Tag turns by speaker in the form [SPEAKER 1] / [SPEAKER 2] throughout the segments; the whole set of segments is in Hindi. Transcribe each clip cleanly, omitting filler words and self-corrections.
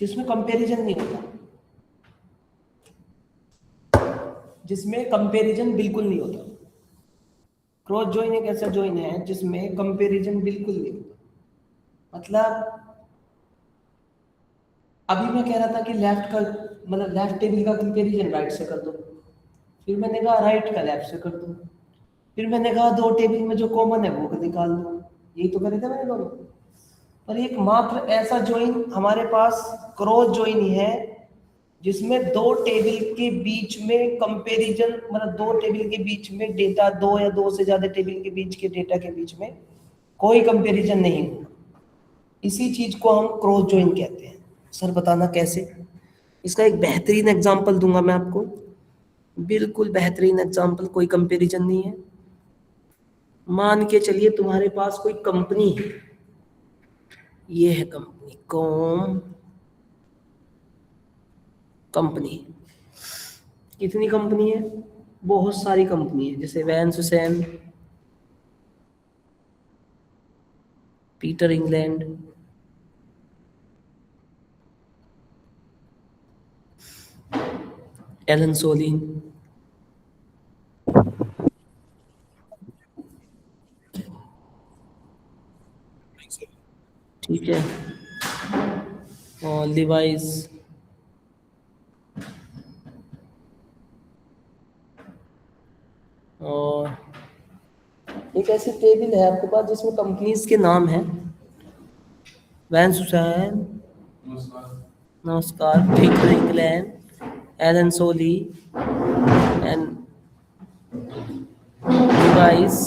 [SPEAKER 1] जिसमें कंपैरिजन नहीं होता, जिसमें कंपैरिजन बिल्कुल नहीं होता। क्रॉस जॉइन एक ऐसा जॉइन है जिसमें कंपैरिजन बिल्कुल नहीं होता। मतलब अभी मैं कह रहा था कि लेफ्ट का मतलब लेफ्ट टेबल का कंपैरिजन राइट से कर दो, फिर मैंने कहा राइट का लेफ्ट से कर दो, फिर मैंने कहा दो टेबल में जो कॉमन है वो निकाल दो। यही तो करे थे मैंने दोनों। पर एक मात्र ऐसा जॉइन हमारे पास क्रॉस जॉइन ही है जिसमें दो टेबल के बीच में कंपैरिजन, मतलब दो टेबल के बीच में डेटा, दो या दो से ज्यादा टेबल के बीच के डेटा के बीच में कोई कंपैरिजन नहीं होगा। इसी चीज को हम क्रॉस जॉइन कहते हैं। सर बताना कैसे? इसका एक बेहतरीन एग्जांपल दूंगा मैं आपको, बिल्कुल बेहतरीन एग्जांपल, कोई कंपैरिजन नहीं है। मान के चलिए तुम्हारे पास कोई कंपनी है, ये है कंपनी कंपनी। कितनी कंपनी है? बहुत सारी कंपनी है, जैसे Van Heusen, Peter England, Allen Solly, ठीक है, और लिवाइस, और एक ऐसी टेबल है आपके पास जिसमें कंपनीज के नाम हैं, वैन सुसैन, नमस्कार, Peter England, Allen Soli and Levi's,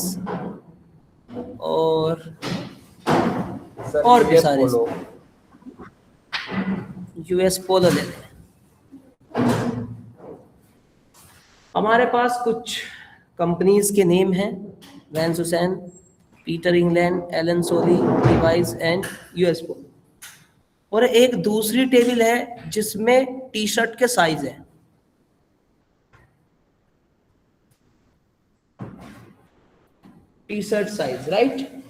[SPEAKER 1] और भी सारे, यूएस पोलो ले लें। हमारे पास कुछ कंपनीज के नेम हैं, Van Heusen, Peter England, Allen Solly, Levi's and US Polo. और एक दूसरी टेबल है जिसमें टी शर्ट के साइज है, टी शर्ट साइज, राइट,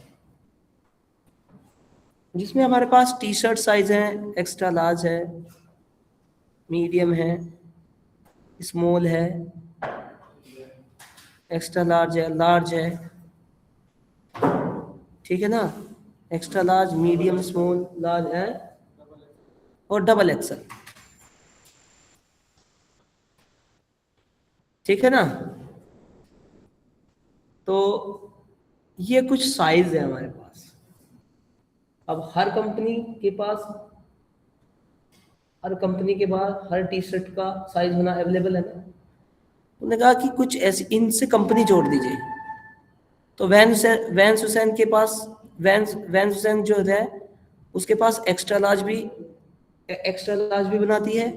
[SPEAKER 1] जिसमें हमारे पास टी शर्ट साइज है, एक्स्ट्रा लार्ज है, मीडियम है, स्मॉल है, एक्स्ट्रा लार्ज है, लार्ज है, ठीक है ना, extra large, medium, small, large है, और डबल एक्सल, ठीक है ना। तो ये कुछ साइज है हमारे पास। अब हर कंपनी के पास हर टी शर्ट का साइज होना अवेलेबल है ना। उन्होंने कहा कि कुछ ऐसी इनसे कंपनी जोड़ दीजिए। तो वैन सुसैन के पास, वैन सुसैन जो है उसके पास एक्स्ट्रा लार्ज भी बनाती है,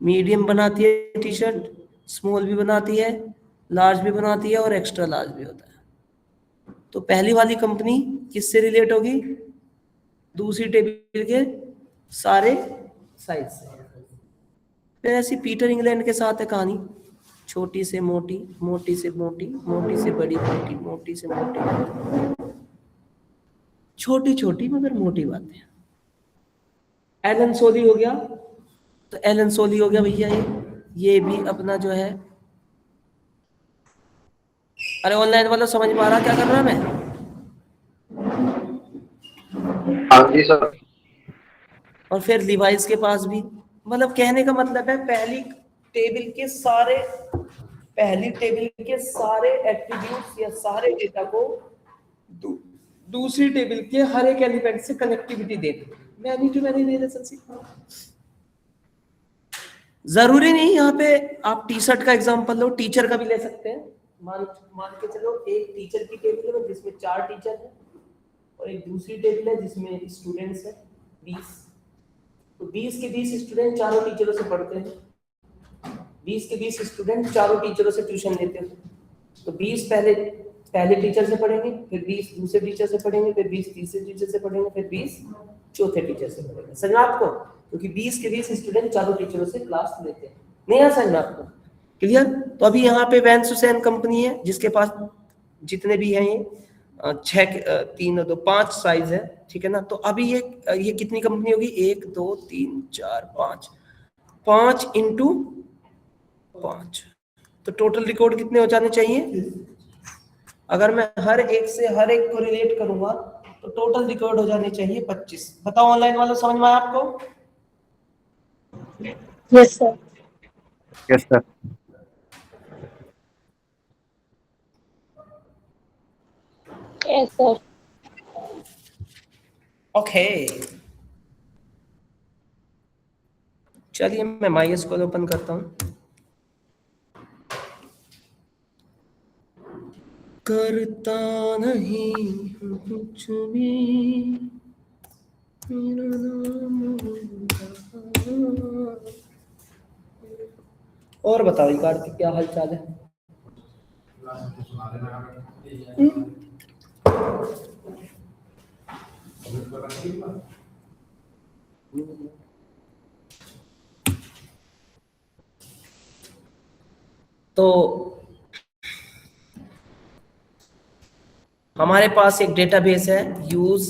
[SPEAKER 1] मीडियम बनाती है टी शर्ट, स्मॉल भी बनाती है, लार्ज भी बनाती है, और एक्स्ट्रा लार्ज भी होता है। तो पहली वाली कंपनी किससे रिलेट होगी? दूसरी टेबल के सारे साइज से। फिर ऐसी पीटर इंग्लैंड के साथ है कहानी, छोटी से मोटी, मोटी से मोटी, मोटी से बड़ी, मोटी, मोटी से मोटी, छोटी छोटी मगर मोटी बातें। एलन सोली हो गया, तो एलन सोली हो गया भैया, ये भी अपना जो है, अरे ऑनलाइन वाला समझ में आ रहा क्या कर रहा मैं?
[SPEAKER 2] हाँ जी सर।
[SPEAKER 1] और फिर लिवाइस के पास भी, मतलब कहने का मतलब है पहली टेबल के सारे एट्रीब्यूट्स या सारे डेटा को दूसरी टेबल के हर एक एलिमेंट से कनेक्टिविटी देते। Many to many relationship. जरूरी नहीं यहाँ पे आप टी शर्ट का एग्जांपल लो, टीचर का भी ले सकते हैं। मान के चलो एक टीचर की टेबल है जिसमें 4 टीचर हैं, और एक दूसरी टेबल है जिसमें स्टूडेंट्स है 20। तो 20 के 20 स्टूडेंट चारों टीचरों से पढ़ते हैं, 20 के 20 स्टूडेंट चारों टीचरों से ट्यूशन लेते हैं। तो 20 पहले टीचर से पढ़ेंगे, फिर 20 दूसरे टीचर से पढ़ेंगे, फिर 20 तीसरे टीचर से पढ़ेंगे, फिर 20 चौथे टीचर से पढ़ेंगे। समझा आपको? क्योंकि 20 के 20 स्टूडेंट चारों टीचरों से क्लास लेते हैं। नहीं आ समझ आपको? क्लियर? तो अभी यहाँ पे वैन सुसैन कंपनी है जिसके पास जितने भी हैं ये, तीन और दो 5 साइज है, ठीक है ना। तो अभी ये कितनी कंपनी होगी, 1 2 3 4 5, 5 इंटू 5, तो टोटल रिकॉर्ड कितने हो जाने चाहिए। अगर मैं हर एक से हर एक को रिलेट करूंगा तो टोटल रिकॉर्ड हो जाने चाहिए 25। बताओ ऑनलाइन वालों, समझ में आया आपको।
[SPEAKER 3] Yes sir.
[SPEAKER 2] Yes sir.
[SPEAKER 3] Yes sir.
[SPEAKER 1] Okay, चलिए मैं MySQL ओपन करता हूँ। करता नहीं हूँ कुछ भी, मेरा नाम होगा। और बताओ कार्तिक, क्या हाल चाल है। तो हमारे पास एक डेटाबेस है, यूज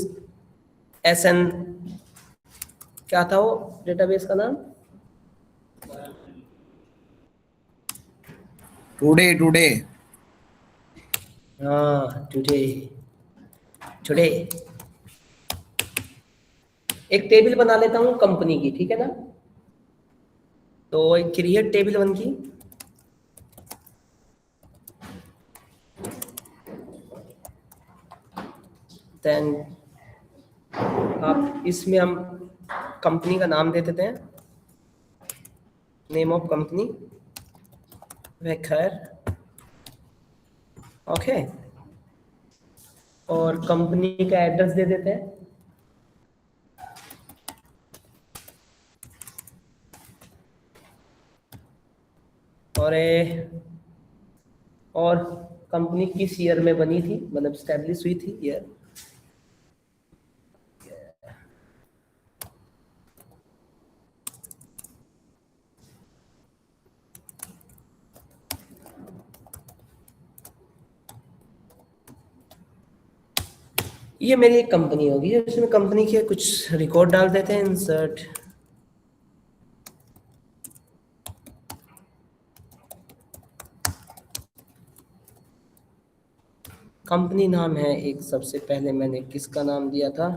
[SPEAKER 1] SN, क्या था वो डेटाबेस का नाम,
[SPEAKER 4] टुडे।
[SPEAKER 1] हाँ टुडे। एक टेबल बना लेता हूँ कंपनी की, ठीक है ना। तो एक क्रिएट टेबल 1 की, देन आप इसमें हम कंपनी का नाम दे देते हैं, नेम ऑफ कंपनी वेखर, ओके। और कंपनी का एड्रेस दे देते हैं, और कंपनी किस ईयर में बनी थी, मतलब स्टैब्लिश हुई थी ईयर। ये मेरी एक कंपनी होगी, इसमें कंपनी के कुछ रिकॉर्ड डाल देते हैं, इंसर्ट कंपनी नाम है एक, सबसे पहले मैंने किसका नाम दिया था,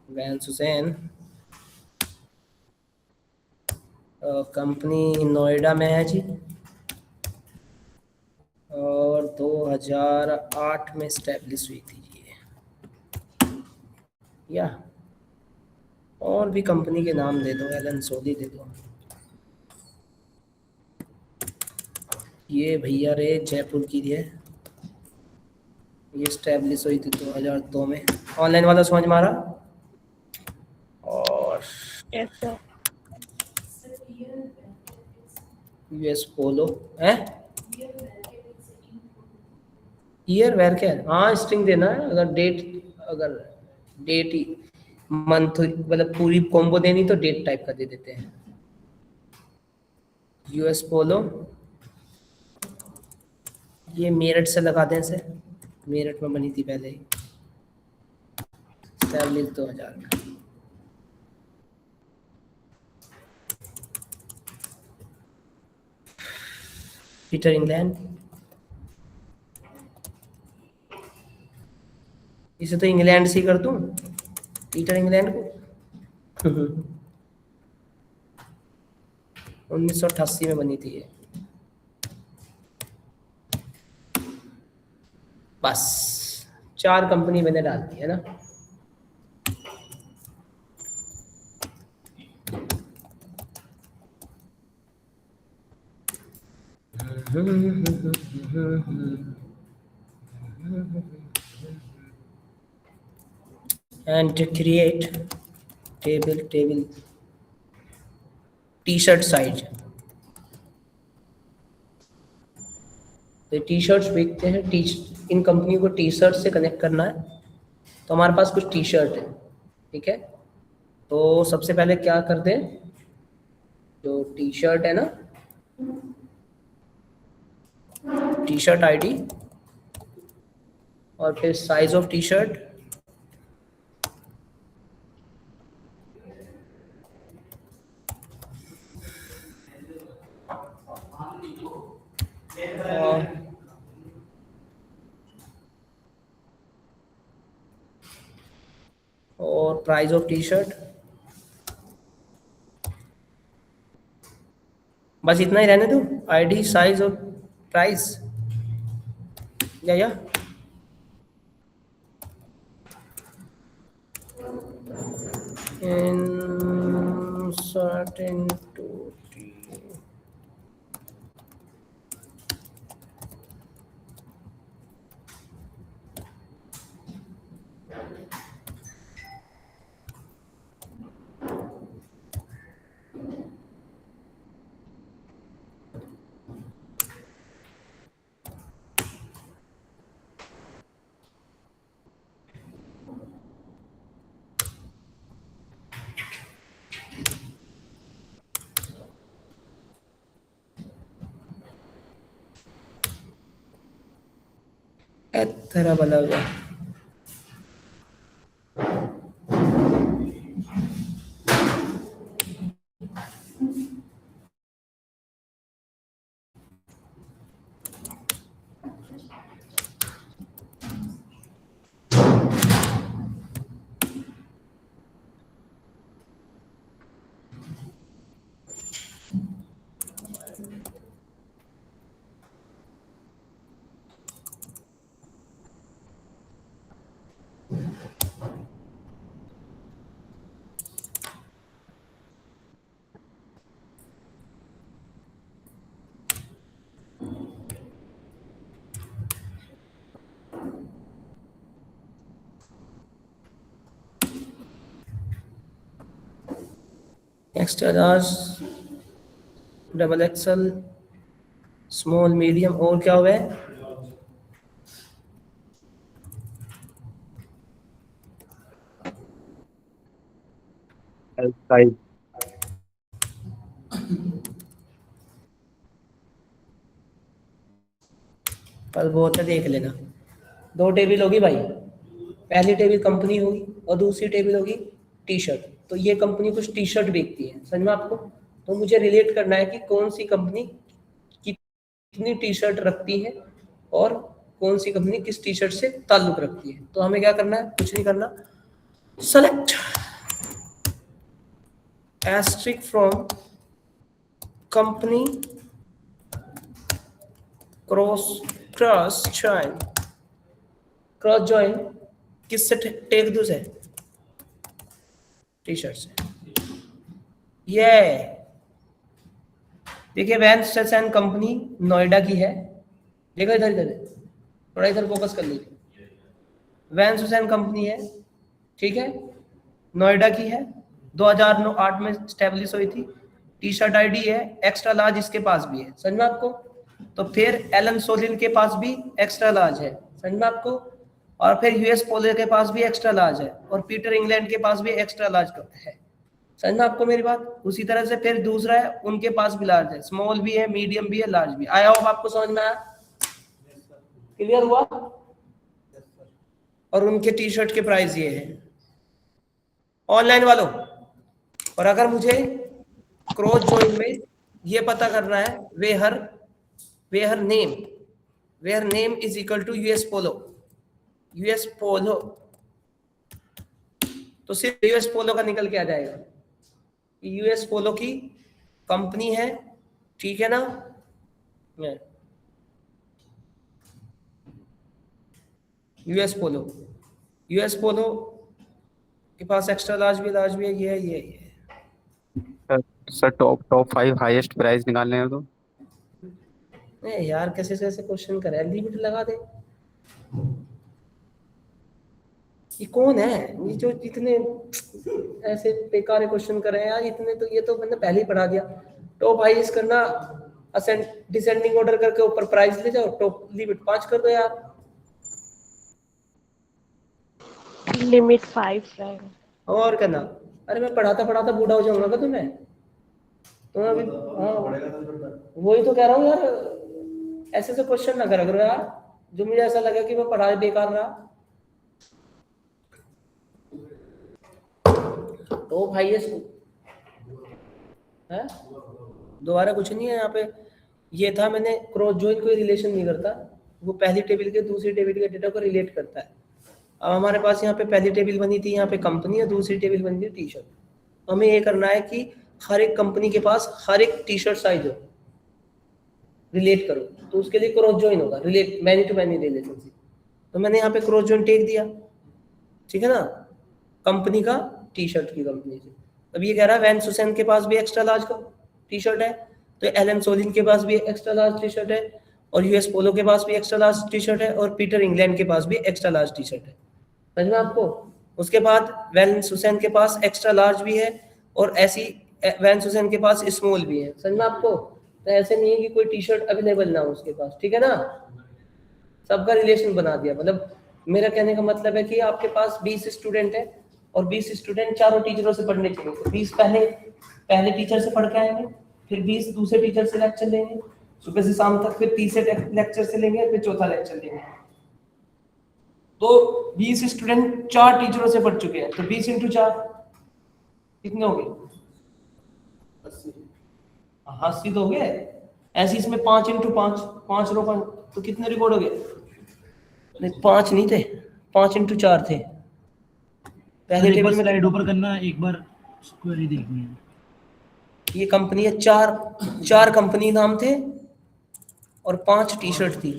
[SPEAKER 1] वैंस हुसैन। कंपनी नोएडा में है जी, और 2008 में स्टैब्लिश हुई थी ये, या और भी कंपनी के नाम दे दो, एलन सोली दे दो। ये भैया रे जयपुर की है, ये स्टैब्लिश हुई थी 2002 में। ऑनलाइन वाला समझ में आ रहा। और
[SPEAKER 3] यस सर।
[SPEAKER 1] यूएस पोलो है, ईयर वेर क्या है, हाँ स्ट्रिंग देना है। अगर डेट मंथ मतलब पूरी कॉम्बो देनी तो डेट टाइप का दे देते हैं। यूएस पोलो, ये मेरठ से लगा दें इसे, मेरठ में बनी थी पहले ही, स्टैब्लिश 2000 में। पीटर इंग्लैंड, इसे तो इंग्लैंड से कर दूं, पीटर इंग्लैंड को। 1988 में बनी थी ये। बस 4 कंपनी मैंने डाल दी है ना। and create table T shirt size. तो टी-शर्ट्स बेचते हैं, इन कंपनियों को टी-शर्ट से कनेक्ट करना है। तो हमारे पास कुछ टी-शर्ट है, ठीक है। तो सबसे पहले क्या करते हैं, जो टी-शर्ट है ना, टी-शर्ट आईडी और फिर साइज ऑफ टी शर्ट, और प्राइस ऑफ टी शर्ट। बस इतना ही रहने दो, आईडी, साइज और प्राइस। या insert into तरह वाला हुआ। Extra large, double axle, small, medium, और क्या हुआ है?
[SPEAKER 2] L size.
[SPEAKER 1] कल बहुत है, देख लेना। 2 टेबल होगी भाई, पहली टेबल कंपनी होगी और दूसरी टेबल होगी टी शर्ट। तो ये कंपनी कुछ टी शर्ट बेचती है, समझ में आपको? तो मुझे रिलेट करना है कि कौन सी कंपनी कितनी टी शर्ट रखती है और कौन सी कंपनी किस टी शर्ट से ताल्लुक रखती है। तो हमें क्या करना है? कुछ नहीं करना, select asterisk from company cross join किससे टेक दूँ से? टी शर्ट से। ये देखिए, वैंस एंड कंपनी नोएडा की है। देखो इधर इधर, थोड़ा इधर फोकस कर लीजिए। वैंस एंड कंपनी है, ठीक है, नोएडा की है, 2008 में स्टैब्लिश हुई थी। टी शर्ट आईडी है एक्स्ट्रा लार्ज, इसके पास भी है, समझ में आपको? तो फिर एलन सोलिन के पास भी एक्स्ट्रा लार्ज है, समझ में आपको? और फिर यूएस पोलो के पास भी एक्स्ट्रा लार्ज है, और पीटर इंग्लैंड के पास भी एक्स्ट्रा लार्ज है, समझ में आपको मेरी बात? उसी तरह से फिर दूसरा है, उनके पास भी लार्ज है, स्मॉल भी है, मीडियम भी है, लार्ज भी। आया होगा आपको समझ में? आया? क्लियर हुआ? और उनके टी शर्ट के प्राइस ये है ऑनलाइन वालों। और अगर मुझे क्रॉस जॉइन में ये पता करना है, where name is equal to US Polo, तो सिर्फ यूएस पोलो का निकल के आ जाएगा। यूएस पोलो की कंपनी है, ठीक है ना? यूएस पोलो के पास एक्स्ट्रा लार्ज भी है, ये
[SPEAKER 2] सर टॉप 5 हाईएस्ट प्राइस निकालने हैं तो?
[SPEAKER 1] नहीं यार, कैसे क्वेश्चन करे, लिमिट लगा दे। ये कौन है ये जो इतने ऐसे बेकार क्वेश्चन कर रहे हैं यार? इतने तो ये तो मैंने पहले ही पढ़ा दिया। टॉप हाईएस्ट करना, असेंड डिसेंडिंग ऑर्डर करके ऊपर प्राइस ले जाओ, टॉप लिमिट 5 कर दो यार।
[SPEAKER 3] लिमिट 5 रहेगा।
[SPEAKER 1] और कहना, अरे मैं पढ़ाता बूढ़ा हो जाऊंगा क्या तुम्हें? तो अभी हाँ, वही तो कह रहा हूँ यार, ऐसे क्वेश्चन ना करा करो यार। जो मुझे ऐसा लगा कि मैं पढ़ाई बेकार रहा। तो भाई है दोबारा कुछ नहीं है यहाँ पे। ये था, मैंने क्रॉस जॉइन कोई रिलेशन नहीं करता, वो पहली टेबल के दूसरी टेबल के डेटा को रिलेट करता है। अब हमारे पास यहाँ पे पहली टेबल बनी थी, यहाँ पे कंपनी, और दूसरी टेबल बनी थी टी शर्ट। हमें ये करना है कि हर एक कंपनी के पास हर एक टी शर्ट साइज हो, रिलेट करो, तो उसके लिए क्रॉस जॉइन होगा, relate many to many relationship. तो मैंने यहाँ पे क्रॉस जॉइन टेक दिया, ठीक है ना, कंपनी का टी शर्ट की कंपनी से। अब ये कह रहा है वैन सुसैन के पास भी एक्स्ट्रा लार्ज का टी शर्ट है, तो एलन सोलिन के पास भी एक्स्ट्रा लार्ज टी शर्ट है, और यूएस पोलो के पास भी एक्स्ट्रा लार्ज टी शर्ट है, और पीटर इंग्लैंड के पास भी एक्स्ट्रा लार्ज टी शर्ट है। समझ में आपको? उसके बाद वैन सुसैन के पास एक्स्ट्रा लार्ज भी है, और ऐसी वैन सुसैन के पास स्मॉल भी है। समझ में आपको? तो ऐसे नहीं है कि कोई टी शर्ट अवेलेबल ना हो उसके पास, ठीक है ना। सबका रिलेशन बना दिया। मतलब मेरा कहने का मतलब है कि आपके पास 20 स्टूडेंट है, और 20 स्टूडेंट चारों टीचरों से पढ़ने चाहिए। तो 20 पहले टीचर से पढ़ के आएंगे, फिर 20 दूसरे टीचर से लेक्चर लेंगे सुबह से शाम तक, फिर तीसरे लेक्चर से लेंगे, फिर चौथा लेक्चर लेंगे। तो 20 स्टूडेंट 4 टीचरों से पढ़ चुके हैं, तो 20 × 4 कितने हो गए? 80 तो हो गए। ऐसे इसमें 5 × 5 5 रो 5, तो कितने रिकॉर्ड हो गए? नहीं 5 नहीं थे, 5 × 4 थे। पहले
[SPEAKER 4] एक बार
[SPEAKER 1] टेबल में
[SPEAKER 4] स्लाइड ऊपर करना, एक बार क्वेरी देखनी है।
[SPEAKER 1] ये कंपनी है, चार कंपनी नाम थे और 5 टी शर्ट थी।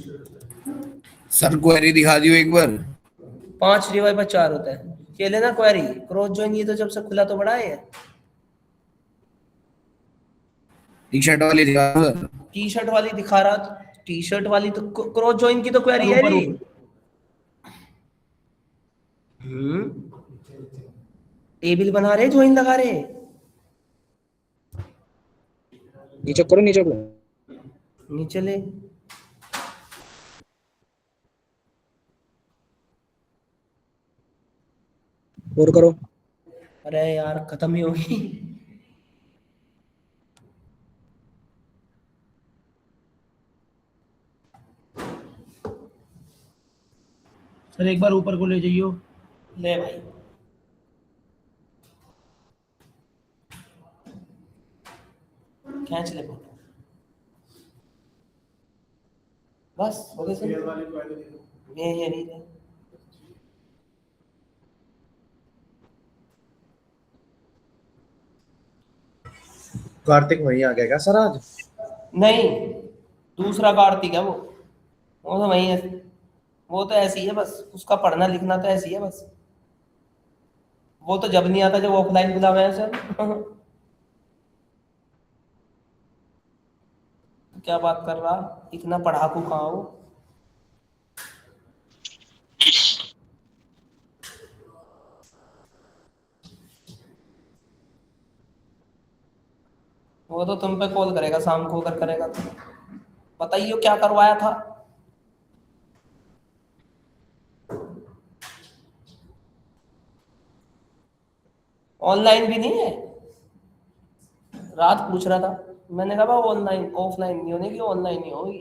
[SPEAKER 5] सर क्वेरी दिखा दियो एक बार।
[SPEAKER 1] 5 डिवाइड बाय 4 होता है। ये लेना क्वेरी क्रॉस जॉइन, ये तो जब से खुला तो बड़ा है।
[SPEAKER 5] टी शर्ट वाली दिखा दो सर।
[SPEAKER 1] टी शर्ट वाली दिखा रहा, टी शर्ट वाली तो क्रॉस जॉइन की तो क्वेरी है री। टेबल बना रहे, जॉइन लगा रहे।
[SPEAKER 2] नीचे करो, नीचे करो,
[SPEAKER 1] नीचे ले।
[SPEAKER 2] और करो।
[SPEAKER 1] अरे यार खत्म ही होगी।
[SPEAKER 4] सर एक बार ऊपर को ले जाइयो।
[SPEAKER 1] ले भाई, खींच ले फोटो, बस हो गया सर। ये नहीं है।
[SPEAKER 6] कार्तिक वहीं आ गया क्या सर आज?
[SPEAKER 1] नहीं, दूसरा कार्तिक है वो तो वही है। वो तो ऐसी है बस, उसका पढ़ना लिखना तो ऐसी है बस। वो तो जब नहीं आता जब ऑफलाइन बुलावे हैं सर। क्या बात कर रहा, इतना पढ़ाकू कहाँ हो? वो तो तुम पे कॉल करेगा शाम को, अगर करेगा तो बताइए क्या करवाया था। ऑनलाइन भी नहीं है, रात पूछ रहा था। मैंने कहा ऑनलाइन ऑफलाइन नहीं होने की, ऑनलाइन ही होगी।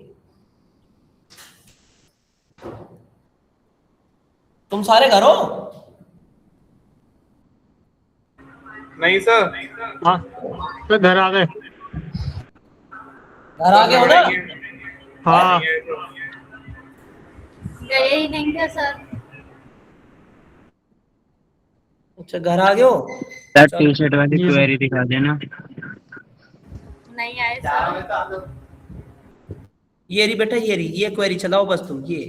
[SPEAKER 1] तुम सारे घर हो?
[SPEAKER 7] नहीं सर।
[SPEAKER 8] हाँ तो घर आ गए।
[SPEAKER 1] घर आ गए हो ना?
[SPEAKER 8] हाँ
[SPEAKER 9] गए ही नहीं थे सर।
[SPEAKER 1] अच्छा घर आ गए हो।
[SPEAKER 2] सर टी शर्ट वाली क्वेरी दिखा देना।
[SPEAKER 9] नहीं आए सर।
[SPEAKER 1] ये रही बेटा, ये रही, ये क्वेरी चलाओ बस तुम। ये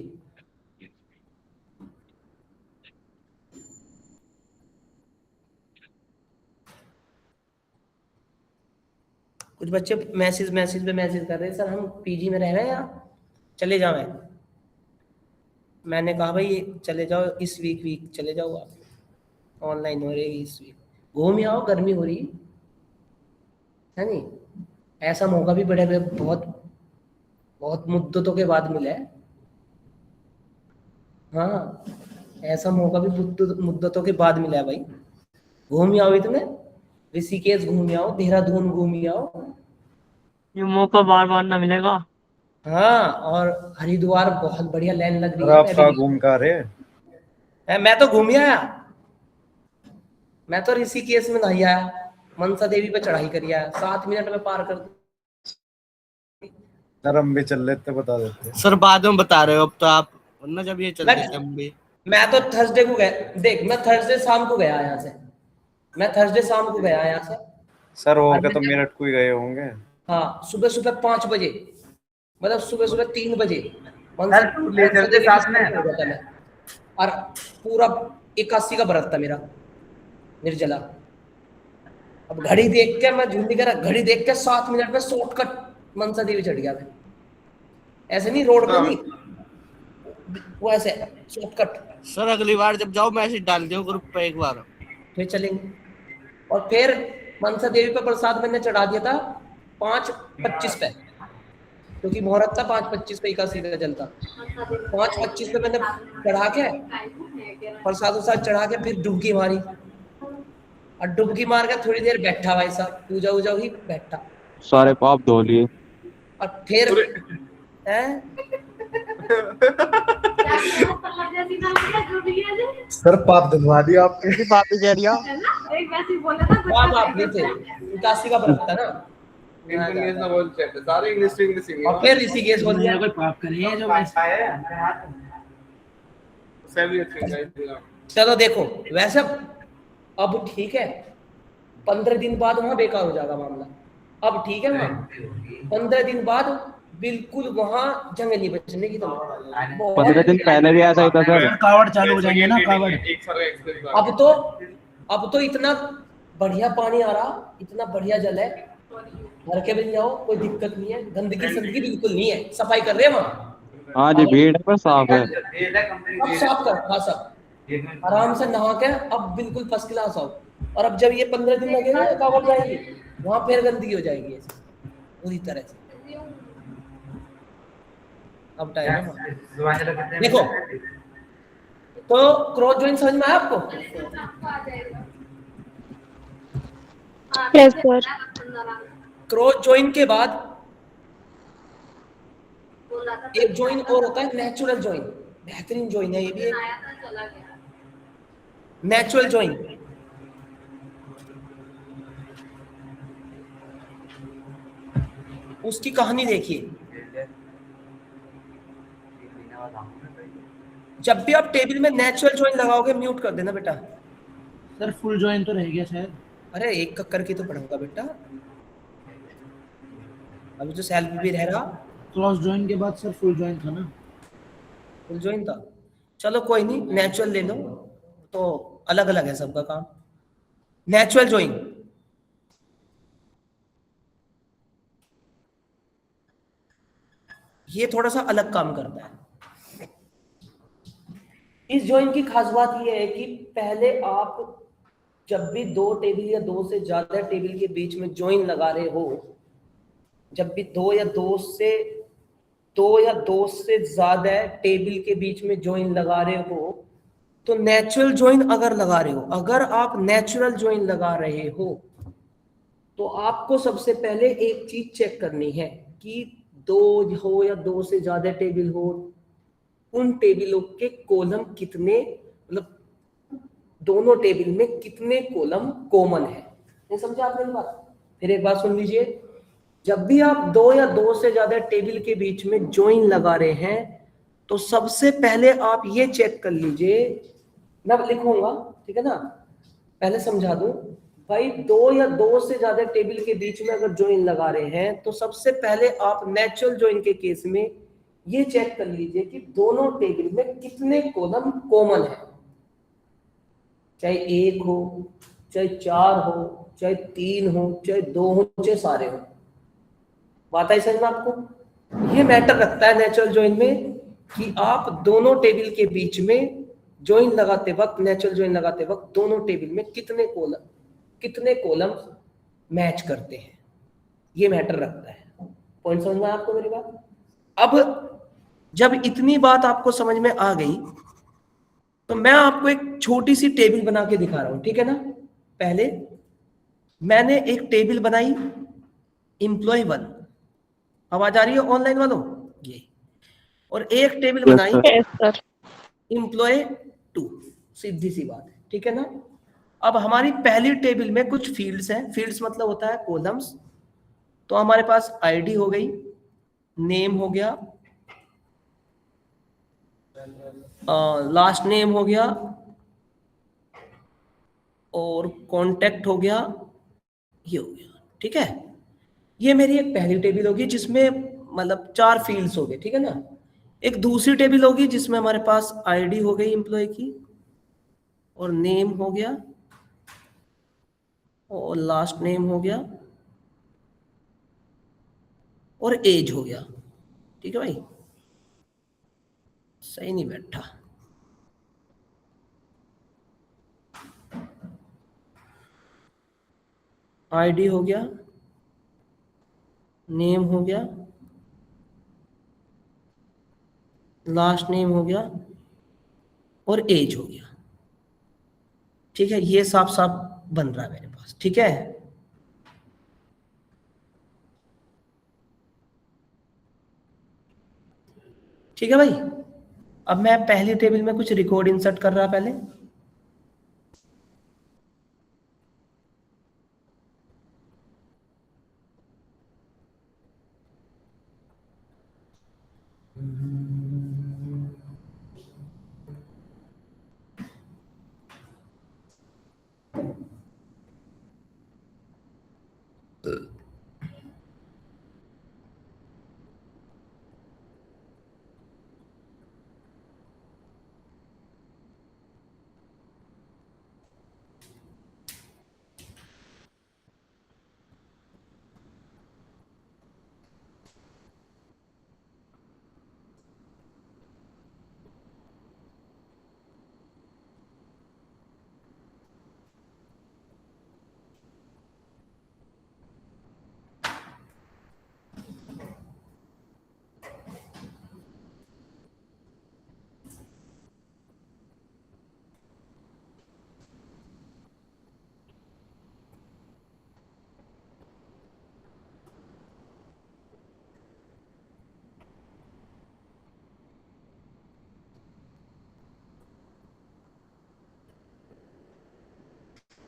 [SPEAKER 1] कुछ बच्चे मैसेज पे मैसेज कर रहे हैं, सर हम पीजी में रह रहे हैं यहाँ, चले जाओ। मैंने कहा भाई चले जाओ, इस वीक चले जाओ आप, ऑनलाइन हो रही इस वीक, घूम आओ, गर्मी हो रही है नहीं। ऐसा मौका भी बड़े बहुत मुद्दतों के बाद मिला है। हाँ ऐसा मौका भी मुद्दतों के बाद मिला है भाई। घूम आओ, इतने ऋषिकेश घूम आओ, देहरादून घूम आओ।
[SPEAKER 8] ये मौका बार बार ना मिलेगा।
[SPEAKER 1] हाँ, और हरिद्वार बहुत बढ़िया लाइन लग रही
[SPEAKER 6] और
[SPEAKER 1] है।
[SPEAKER 6] आप
[SPEAKER 1] मैं
[SPEAKER 6] कहाँ
[SPEAKER 1] भी-
[SPEAKER 6] घूम कर रहे
[SPEAKER 1] मैं तो घूम ही आया। मैं तो ऋषिकेश में नहीं आया, मनसा देवी पे चढ़ाई करी आया, 7 मिनट में पार कर दी।
[SPEAKER 6] सर हम भी चल लेते बता देते।
[SPEAKER 10] सर बाद में बता रहे हो अब तो आप, वरना जब ये चल
[SPEAKER 1] मैं-
[SPEAKER 10] देते हम भी।
[SPEAKER 1] मैं तो थर्सडे को गया, देख मैं थर्सडे शाम को गया यहाँ से, मैं थर्सडे शाम को गया यहाँ से।
[SPEAKER 6] सर हो
[SPEAKER 1] और
[SPEAKER 6] के तो
[SPEAKER 1] मैं-
[SPEAKER 6] मेरठ को ही गए होंगे।
[SPEAKER 1] हाँ, सुबह सुबह 5 बजे, मतलब सुबह सुबह 3 बजे
[SPEAKER 7] सर, ले चलते साथ में।
[SPEAKER 1] हो जाता मैं। और पूरा 81 का व्रत था मेरा, निर्जला। अब घड़ी देख के मैं झूठ नहीं कह रहा, घड़ी देख के 7 मिनट में शॉर्टकट मनसा देवी चढ़ गया मैं। ऐसे नहीं रोड पे नहीं, वो ऐसे शॉर्टकट।
[SPEAKER 10] सर अगली बार जब जाओ मैसेज डाल दियो ग्रुप पे एक बार।
[SPEAKER 1] फिर चलेंगे। और फिर मनसा देवी पे प्रसाद मैंने चढ़ा दिया था 5:25 पे, क्योंकि मुहूर्त था 5:25 पे 81 का जलता। 5:25 पे मैंने चढ़ा के प्रसाद उसाद चढ़ा के फिर डुबकी मारी, और डुबकी मार के थोड़ी देर बैठा भाई साहब, पूजा वूजा हुई, बैठा।
[SPEAKER 2] सारे पाप धो लिए।
[SPEAKER 1] और फिर हैं?
[SPEAKER 6] सर पाप धुलवा दिया आपके।
[SPEAKER 10] बात कह रही
[SPEAKER 1] वहाँ आप नहीं थे, 81 का व्रत था ना।
[SPEAKER 7] इंग्लिश में बोल चलते सारे इंग्लिश टू इंग्लिश ही
[SPEAKER 1] और फिर ऋषिकेश बोल दिया।
[SPEAKER 4] दुनिया कोई पाप करे जो वैसे
[SPEAKER 7] सभी अच्छे गाइस।
[SPEAKER 1] चलो देखो, वैसे अब ठीक है, 15 दिन बाद वहां बेकार हो जाएगा मामला। अब ठीक है, वहां 15 दिन बाद बिल्कुल वहां जंग नहीं बचने की। तो
[SPEAKER 2] 15 दिन पहले भी ऐसा ही था सर।
[SPEAKER 4] कावड़ चालू हो जाएंगे ना, कावड़।
[SPEAKER 7] एक साल का एक्सपीरियंस।
[SPEAKER 1] अब तो इतना बढ़िया पानी आ रहा, इतना बढ़िया जल है, भर के मिल जाओ, कोई दिक्कत नहीं है। गंदगी संदगी बिल्कुल नहीं है, सफाई कर रहे हैं वहाँ।
[SPEAKER 2] हाँ जी, भीड़ है पर साफ है।
[SPEAKER 1] अब साफ कर, हाँ सब आराम से नहा के अब बिल्कुल फर्स्ट क्लास आओ। और अब जब ये 15 दिन लगेगा तो कावड़ जाएगी, वहां फिर गंदगी हो जाएगी ऐसे पूरी तरह से। अब टाइम है देखो, तो क्रॉस जॉइंट समझ में आया आपको?
[SPEAKER 3] Yes, sir.
[SPEAKER 1] क्रॉस जॉइंट के बाद एक जॉइन और होता है नेचुरल जॉइन, बेहतरीन जॉइन है ये भी, नेचुरल जॉइन। उसकी कहानी देखिए। जब भी आप टेबल में नेचुरल जॉइन लगाओगे, म्यूट कर देना बेटा।
[SPEAKER 4] सर फुल जॉइन तो रह गया शायद।
[SPEAKER 1] अरे एक का करके तो पढ़ूंगा बेटा, अभी तो सेल्फ भी रह रहा।
[SPEAKER 4] क्रॉस जॉइन के बाद सर फुल जॉइन था ना।
[SPEAKER 1] फुल जॉइन था, चलो कोई नहीं, नेचुरल ले लो, तो अलग अलग है सबका काम। नेचुरल जॉइन ये थोड़ा सा अलग काम करता है। इस जॉइन की खास बात यह है कि पहले आप जब भी 2 टेबल या 2 से ज्यादा टेबल के बीच में जॉइन लगा रहे हो, जब भी 2 या 2 से ज्यादा टेबल के बीच में जॉइन लगा रहे हो, तो नेचुरल जॉइन अगर लगा रहे हो, अगर आप नेचुरल जॉइन लगा रहे हो, तो आपको सबसे पहले एक चीज चेक करनी है कि 2 हो या 2 से ज्यादा टेबल हो, उन टेबलों के कॉलम कितने, मतलब दोनों टेबल में कितने कॉलम कॉमन है। नहीं समझा आपने बात? फिर एक बात सुन लीजिए, जब भी आप 2 या 2 से ज्यादा टेबल के बीच में जॉइन लगा रहे हैं, तो सबसे पहले आप ये चेक कर लीजिए, मैं लिखूंगा ठीक है ना, पहले समझा दूं भाई। 2 या 2 से ज्यादा टेबल के बीच में अगर जॉइन लगा रहे हैं, तो सबसे पहले आप नेचुरल जॉइन के केस में ये चेक कर लीजिए कि दोनों टेबल में कितने कॉलम कॉमन है। चाहे 1 हो, चाहे 4 हो, चाहे 3 हो, चाहे 2 हो, चाहे सारे हो। बात आई समझ में आपको? ये मैटर रखता है नेचुरल जॉइन में कि आप दोनों टेबल के बीच में जॉइन लगाते वक्त, नेचुरल जॉइन लगाते वक्त दोनों टेबल में कितने कॉलम मैच करते हैं। ये मैटर रखता है। पॉइंट समझ में आया आपको मेरी बात? अब जब इतनी बात आपको समझ में आ गई, तो मैं आपको एक छोटी सी टेबल बना के दिखा रहा हूं, ठीक है ना। पहले मैंने एक टेबल बनाई, एम्प्लॉय 1। आवाज आ रही है ऑनलाइन वालों? ये, और एक टेबल बनाई
[SPEAKER 3] यस सर।
[SPEAKER 1] एम्प्लॉय 2, सीधी सी बात है, ठीक है ना। अब हमारी पहली टेबल में कुछ फील्ड्स हैं, फील्ड्स मतलब होता है कॉलम्स। तो हमारे पास आईडी हो गई, नेम हो गया, लास्ट नेम हो गया, और कांटेक्ट हो गया, ये हो गया, ठीक है। ये मेरी एक पहली टेबल होगी जिसमें मतलब 4 फील्ड्स हो गए, ठीक है ना। एक दूसरी टेबल होगी जिसमें हमारे पास आईडी हो गई एम्प्लॉय की, और नेम हो गया, और लास्ट नेम हो गया, और एज हो गया, ठीक है भाई। सही नहीं बैठा। आईडी हो गया, नेम हो गया, लास्ट नेम हो गया, और एज हो गया, ठीक है। ये साफ साफ बन रहा है मेरे पास, ठीक है। ठीक है भाई। अब मैं पहली टेबल में कुछ रिकॉर्ड इंसर्ट कर रहा पहले।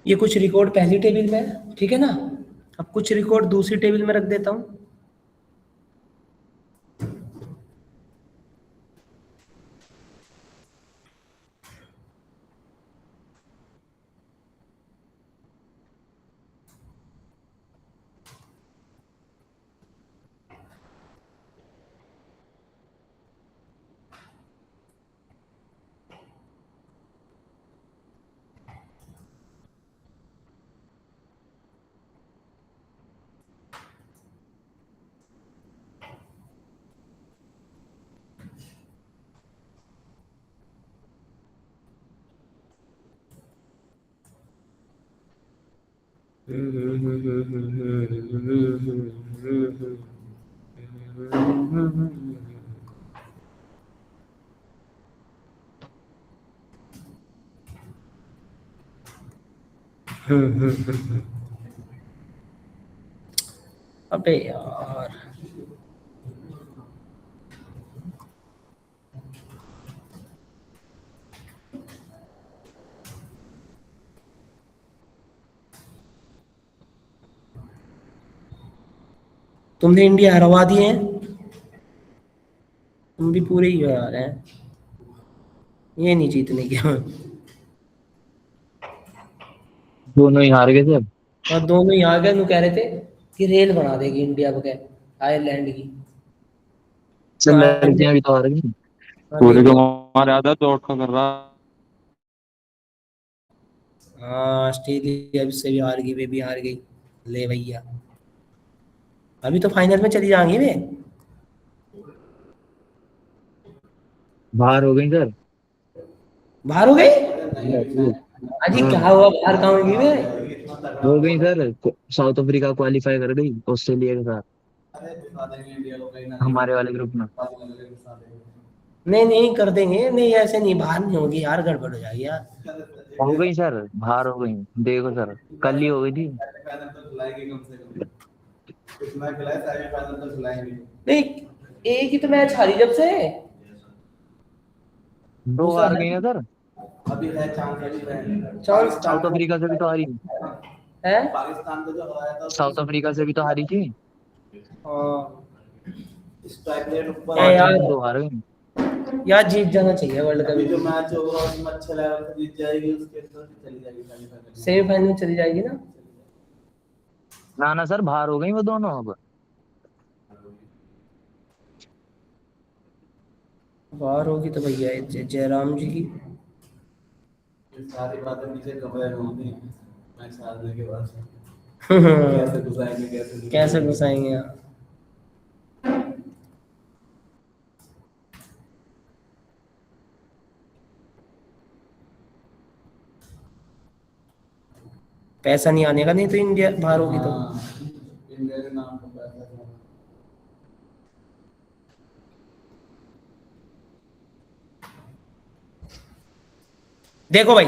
[SPEAKER 1] ये कुछ रिकॉर्ड पहली टेबल में है, ठीक है ना। अब कुछ रिकॉर्ड दूसरी टेबल में रख देता हूं। अबे यार, तुमने इंडिया हरवा दिए हैं, तुम भी पूरे ही हो यार हैं। ये नहीं जीतने के।
[SPEAKER 10] दोनों ही हार गए थे।
[SPEAKER 1] और दोनों ही आ गए, कह रहे थे कि रेल बना देगी इंडिया को, आयरलैंड की।
[SPEAKER 10] चल लड़कियां भी तो हार गई।
[SPEAKER 2] पूरे को हमारे आधा तो आउट कर रहा।
[SPEAKER 1] हाँ, ऑस्ट्रेलिया से भी हार गई, वे भी हार गई। ले भैया, अभी तो फाइनल में चली जाएंगी वे।
[SPEAKER 10] बाहर हो गई सर।
[SPEAKER 1] बाहर हो गई? अजी क्या हुआ, बाहर कहाँ होगी वे?
[SPEAKER 10] हो गई सर। साउथ अफ्रीका क्वालिफाई कर गई ऑस्ट्रेलिया के साथ हमारे वाले ग्रुप में।
[SPEAKER 1] नहीं नहीं कर देंगे, नहीं ऐसे नहीं, बाहर नहीं होगी यार, गड़बड़ हो जाएगी यार।
[SPEAKER 10] हो गई सर, बाहर हो गई। देखो सर, कल ही हो गई थी।
[SPEAKER 1] नहीं, एक ही तो मैच हारी जब से।
[SPEAKER 10] दो
[SPEAKER 1] दूसरा
[SPEAKER 10] हार
[SPEAKER 1] है।
[SPEAKER 10] गई ना सर,
[SPEAKER 7] अभी है चांस, अभी है।
[SPEAKER 1] चांस
[SPEAKER 10] साउथ अफ्रीका से भी तो हारी,
[SPEAKER 1] है।
[SPEAKER 7] पाकिस्तान को जो हराया था
[SPEAKER 10] साउथ अफ्रीका से भी तो हारी थी,
[SPEAKER 1] हाँ
[SPEAKER 7] स्ट्राइक रेट ऊपर
[SPEAKER 1] क्या यार,
[SPEAKER 10] 5 में 2 हार गई।
[SPEAKER 1] यार जीत जाना चाहिए वर्ल्ड
[SPEAKER 7] अभी जो
[SPEAKER 1] कप।
[SPEAKER 7] मैच होगा उसमें अच्छे लेवल पे जीत जाएगी, उसके अंदर चली जाएगी सेमीफाइनल।
[SPEAKER 1] सेमीफाइनल में चली जाएगी ना।
[SPEAKER 10] ना ना सर, बाहर हो गई वो दोनों अब।
[SPEAKER 1] बाहर होगी तो भैया जयराम जी की।
[SPEAKER 7] ये सारी बातें नीचे कमरे में होती हैं मैच हारने के बाद। कैसे घुसाएंगे, कैसे
[SPEAKER 1] कैसे घुसाएंगे यार। पैसा नहीं आने का, नहीं तो इंडिया बाहर होगी तो।
[SPEAKER 7] इंडिया के नाम पर पैसा।
[SPEAKER 1] देखो भाई,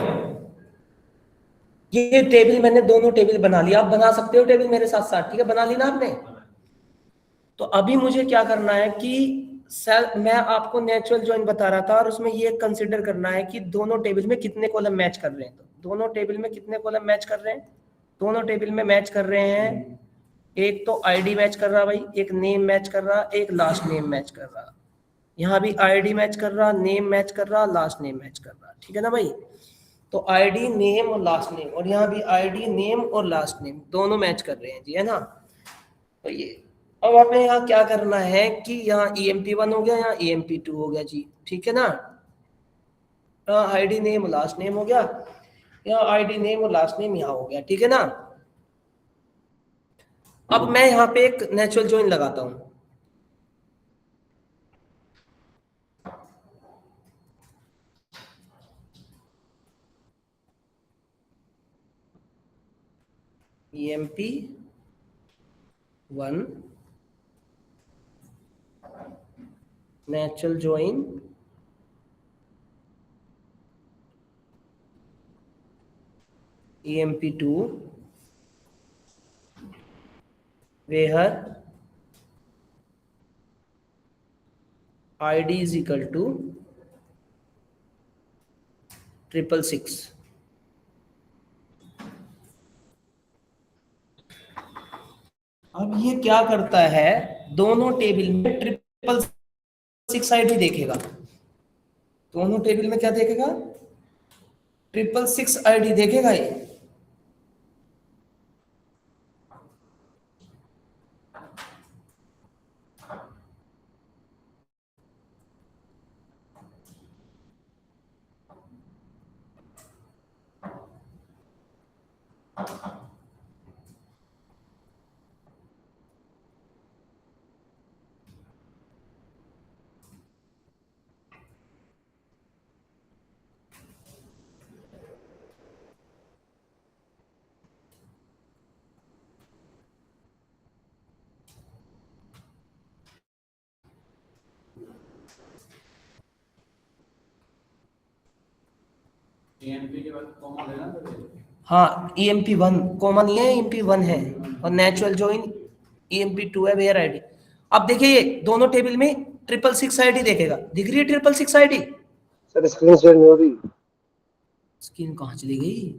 [SPEAKER 1] ये टेबल मैंने दोनों टेबल बना लिया। आप बना सकते हो टेबल मेरे साथ साथ, ठीक है? बना ली ना आपने? तो अभी मुझे क्या करना है कि मैं आपको नेचुरल जॉइन बता रहा था और उसमें ये कंसीडर करना है कि दोनों टेबल में कितने कॉलम मैच कर रहे हैं। तो दोनों टेबल में कितने कॉलम मैच कर रहे हैं? दोनों टेबल में मैच कर रहे हैं, एक तो आईडी मैच कर रहा भाई, एक नेम मैच कर रहा, एक लास्ट नेम मैच कर रहा। यहाँ भी आईडी मैच कर रहा, नेम मैच कर रहा, लास्ट नेम मैच कर रहा, ठीक है ना भाई? तो आईडी, नेम और लास्ट नेम, और यहाँ भी आईडी, नेम और लास्ट नेम दोनों मैच कर रहे हैं जी, है ना? तो ये अब हमें यहाँ क्या करना है कि यहाँ EMP1 हो गया, यहाँ EMP2 हो गया जी, ठीक है ना? आईडी, नेम, लास्ट नेम हो गया, यहाँ आईडी, नेम और लास्ट नेम यहाँ हो गया, ठीक है ना? अब मैं यहाँ पे एक नेचुरल जॉइन लगाता हूँ। EMP1 natural join EMP2 where ID is equal to 666। अब ये क्या करता है, दोनों टेबल में 666 आईडी देखेगा। दोनों टेबल में क्या देखेगा? 666 आईडी देखेगा ये।
[SPEAKER 7] EMP के बाद कॉमन है ना?
[SPEAKER 1] हाँ, EMP1 कॉमन ही है, EMP1 है, और नेचुरल जॉइन EMP2 है, वेयर आईडी। अब देखिए ये दोनों टेबल में 666 आईडी देखेगा। दिख रही है 666 आईडी?
[SPEAKER 6] सर स्क्रीन शेयर नहीं हो रही।
[SPEAKER 1] स्क्रीन कहाँ चली गई?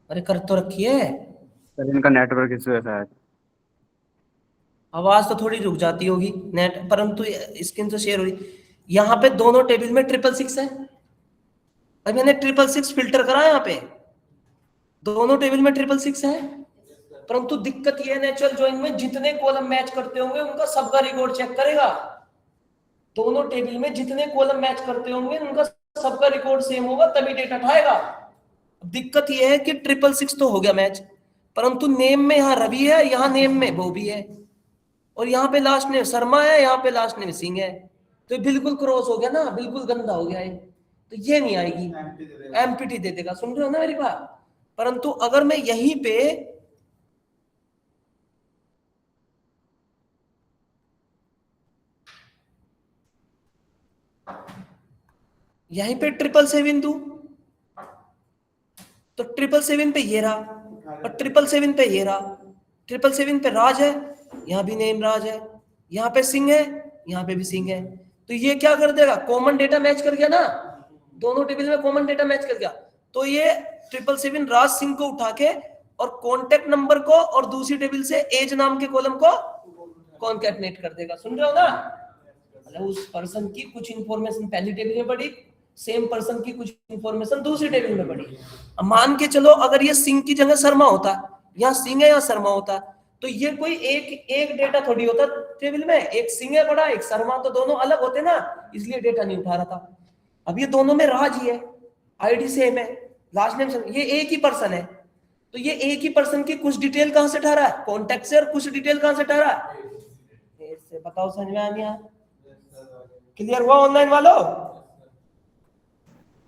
[SPEAKER 1] अरे कर तो रखी है।
[SPEAKER 2] सर इनका नेटवर्क इशू है शायद।
[SPEAKER 1] आवाज तो थोड़ी रुक जाती होगी नेट, परंतु स्क्रीन तो शेयर हो रही। यहाँ पे दोनों टेबल में 666 है। अब मैंने 666 फिल्टर करा यहाँ पे, दोनों टेबल में 666 है, परंतु दिक्कत ये है नेचुरल जॉइन में जितने कॉलम मैच करते होंगे उनका सबका रिकॉर्ड चेक करेगा। दोनों टेबल में जितने कॉलम मैच करते होंगे उनका सबका रिकॉर्ड सेम होगा, तभी डेटा उठाएगा। दिक्कत ये है कि 666 तो हो गया मैच, परंतु नेम में यहाँ रवि है, यहाँ नेम में वो भी है, और यहाँ पे लास्ट नेम शर्मा है, यहाँ पे लास्ट नेम सिंह है। तो बिल्कुल क्रॉस हो गया ना, बिल्कुल गंदा हो गया है। तो ये नहीं आएगी, एमपीटी दे देगा। सुन रहे हो ना मेरी बात? परंतु अगर मैं यहीं पे यहीं पे 777 दूं तो 777 पे ये रहा, और 777 पे ये रहा। 777 पे राज है, यहाँ भी नेम राज है, यहाँ पे सिंह है, यहाँ पे भी सिंह है, तो ये क्या कर देगा, कॉमन डेटा मैच कर गया ना, दोनों टेबल में कॉमन डेटा मैच कर गया। तो ये 777 राज सिंह को उठा के और कॉन्टेक्ट नंबर को और दूसरी टेबल से एज नाम के कॉलम को कॉन्कैटनेट कर देगा। सुन रहे हो ना, मतलब उस पर्सन की कुछ इंफॉर्मेशन पहली टेबल में पड़ी, सेम पर्सन की कुछ इंफॉर्मेशन दूसरी टेबल में पड़ी। अब मान के चलो अगर ये सिंह की जगह शर्मा होता, यहाँ सिंह है यहाँ शर्मा होता, तो ये कोई एक डेटा थोड़ी होता टेबल में, एक सिंह है बड़ा एक शर्मा, तो दोनों अलग होते ना, इसलिए डेटा नहीं उठा रहा था। अब ये दोनों में राज ही है, आईडी सेम है, लास्ट नेम सेम, ये एक ही पर्सन है, तो ये एक ही पर्सन की कुछ डिटेल कहां से उठा रहा है, कॉन्टेक्ट से, और कुछ डिटेल कहां से उठा रहा है, इससे बताओ समझ में आ गया? क्लियर हुआ ऑनलाइन वालों?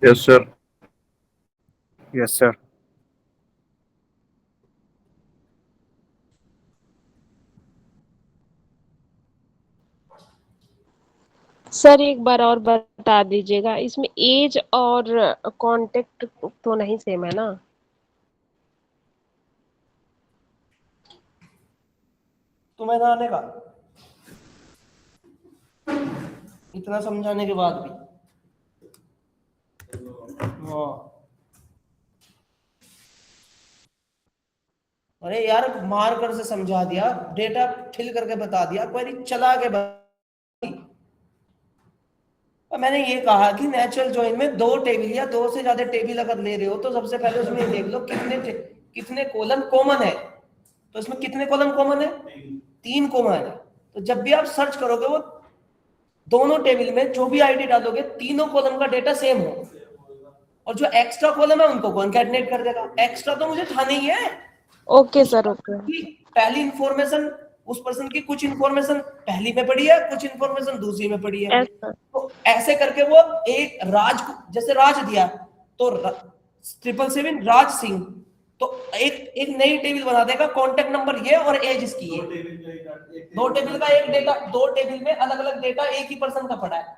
[SPEAKER 2] Yes sir, yes sir.
[SPEAKER 3] Sir एक बार और बता दीजिएगा, इसमें एज और कांटेक्ट तो नहीं सेम है ना?
[SPEAKER 1] तुम्हें ना आने का इतना समझाने के बाद भी? हाँ, अरे यार मार कर से समझा दिया, डेटा फिल करके बता दिया, क्वेरी चला के मैंने ये कहा कि नेचुरल जॉइन में 2 टेबल या 2 से ज्यादा टेबल अगर ले रहे हो तो सबसे पहले उसमें ये देख लो कितने कॉलम कॉमन है। तो इसमें कितने कॉलम कॉमन है? 3 कॉमन है। तो जब भी आप सर्च करोगे वो दोनों टेबल में जो भी आईडी डालोगे तीनों कॉलम का डेटा सेम हो, और जो एक्स्ट्रा कॉलम है उनको कॉन्कैटनेट कर देगा। एक्स्ट्रा तो मुझे था नहीं है।
[SPEAKER 3] Okay sir, okay.
[SPEAKER 1] पहली इंफॉर्मेशन उस पर्सन की कुछ इंफॉर्मेशन पहली में पड़ी है, कुछ इंफॉर्मेशन दूसरी में पड़ी है, तो ऐसे करके वो एक राज को जैसे राज दिया तो 777 राज सिंह, तो एक नई टेबल बना देगा, कांटेक्ट नंबर ये और एज इसकी है, 2 टेबल का एक डेटा, 2 टेबल में अलग अलग डेटा एक ही पर्सन का पड़ा है,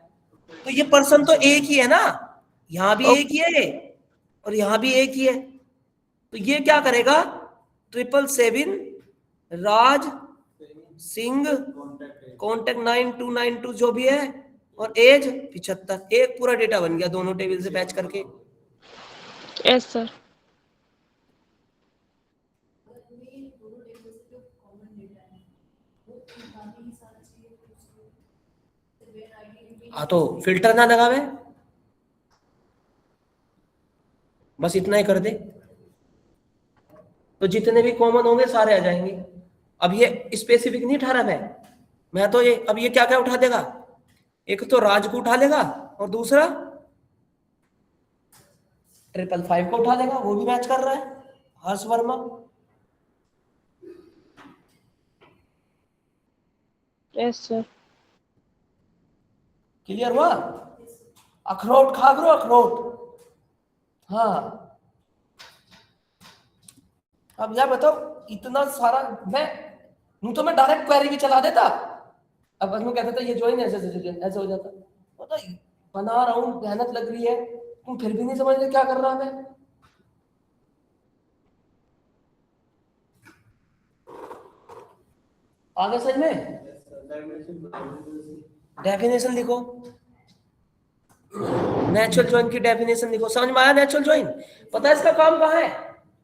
[SPEAKER 1] तो ये पर्सन तो एक ही है ना, यहाँ भी एक ही है और यहाँ भी एक ही है। तो ये क्या करेगा, 777 राज सिंह कॉन्टेक्ट 9292 जो भी है और एज 75, एक पूरा डेटा बन गया दोनों टेबल से मैच करके।
[SPEAKER 3] Yes sir.
[SPEAKER 1] हाँ, तो फिल्टर ना लगावे, बस इतना ही कर दे तो जितने भी कॉमन होंगे सारे आ जाएंगे। अब ये स्पेसिफिक नहीं उठा रहा मैं तो ये अब ये क्या क्या उठा देगा, एक तो राज को उठा लेगा और दूसरा 555 को उठा लेगा, वो भी मैच कर रहा है, Harsh Verma.
[SPEAKER 3] Yes sir.
[SPEAKER 1] Clear हुआ? अखरोट खा करो, अखरोट। हाँ, अब यार बताओ इतना सारा मैं डायरेक्ट क्वेरी भी चला देता, अब मैं कहता था ये ज्वाइन ऐसे हो जाता, पता बना रहा हूँ, मेहनत लग रही है, तुम फिर भी नहीं समझ रहे क्या कर रहा मैं। आगे समझ में? डेफिनेशन लिखो, नेचुरल ज्वाइन की डेफिनेशन लिखो। समझ में आया नेचुरल ज्वाइन? पता है इसका काम कहाँ है,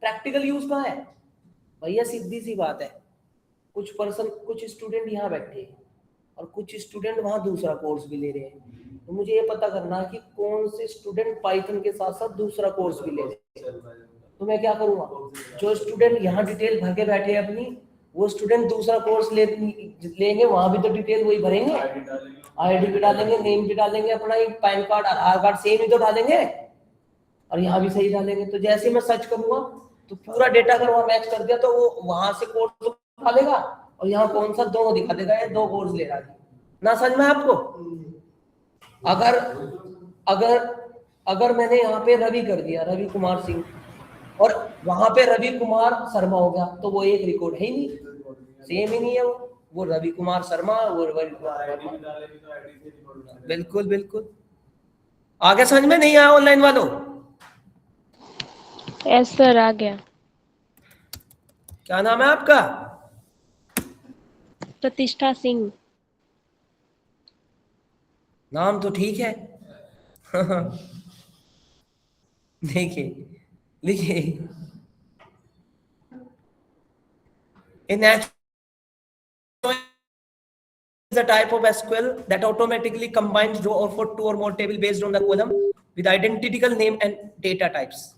[SPEAKER 1] प्रैक्टिकल यूज कहाँ है? भैया सीधी सी बात है, कुछ स्टूडेंट यहाँ बैठे हैं और कुछ स्टूडेंट वहां दूसरा कोर्स भी ले रहे हैं, तो मुझे ये पता करना है कि कौन से स्टूडेंट पाइथन के साथ साथ दूसरा कोर्स भी ले रहे हैं। तो मैं क्या करूंगा, जो स्टूडेंट यहाँ डिटेल भर के बैठे हैं अपनी, वो स्टूडेंट दूसरा कोर्स लेंगे, वहां भी तो डिटेल वही भरेंगे, आईडी भी डालेंगे, नेम भी डालेंगे, अपना पैन कार्ड आधार कार्ड सेम ही तो डालेंगे, और यहाँ भी सही डालेंगे। तो जैसे मैं सर्च करूंगा तो पूरा डेटा अगर वहां मैच कर दिया तो वो वहां से कोर्स उठा लेगा और यहाँ कौन सा दोनों दिखा देगा, ये 2 कोर्स ले रहा है ना। समझ में आपको? अगर अगर अगर मैंने यहाँ पे रवि कर दिया, रवि कुमार सिंह, और वहां पे रवि कुमार शर्मा हो गया, तो वो एक रिकॉर्ड है ही नहीं, सेम ही नहीं है वो रवि कुमार शर्मा, वो रवि कुमार। बिल्कुल बिल्कुल। आगे समझ में नहीं आया ऑनलाइन वालों?
[SPEAKER 3] यस सर, आ गया।
[SPEAKER 1] क्या नाम है आपका?
[SPEAKER 3] प्रतिष्ठा सिंह।
[SPEAKER 1] नाम तो ठीक है। देखिए लिखिए, a natural is a type of SQL that automatically combines row or for two or more table based on the column with identical name and data types.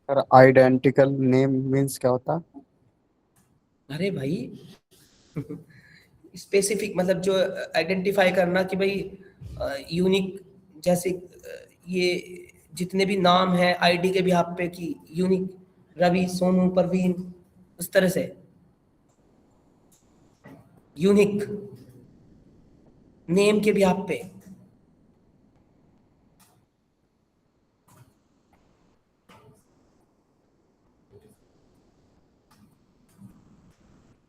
[SPEAKER 2] Sir identical name means क्या होता है?
[SPEAKER 1] अरे भाई, स्पेसिफिक मतलब जो आइडेंटिफाई करना कि भाई यूनिक, जैसे ये जितने भी नाम है आईडी के बिहाफ पे कि यूनिक, रवि, सोनू, परवीन, उस तरह से यूनिक नेम के बिहाफ पे।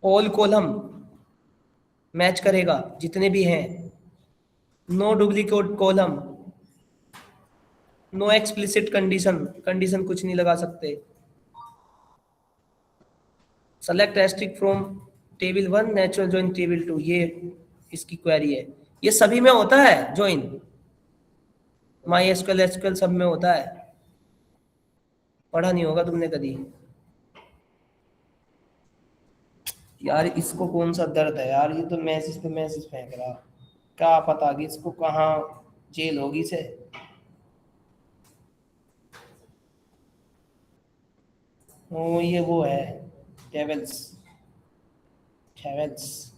[SPEAKER 1] ऑल कॉलम मैच करेगा जितने भी हैं, no duplicate column, no explicit condition, condition कुछ नहीं लगा सकते, select asterisk from table 1 natural join table 2, ये इसकी क्वेरी है। ये सभी में होता है ज्वाइन, माई एसक्यूएल, एसक्यूएल सब में होता है, पढ़ा नहीं होगा तुमने कभी। यार इसको कौन सा दर्द है यार, ये तो मैसेज पे मैसेज फेंक रहा, क्या पता कि इसको कहाँ जेल होगी से। ये वो है टेबल्स, टेबल्स।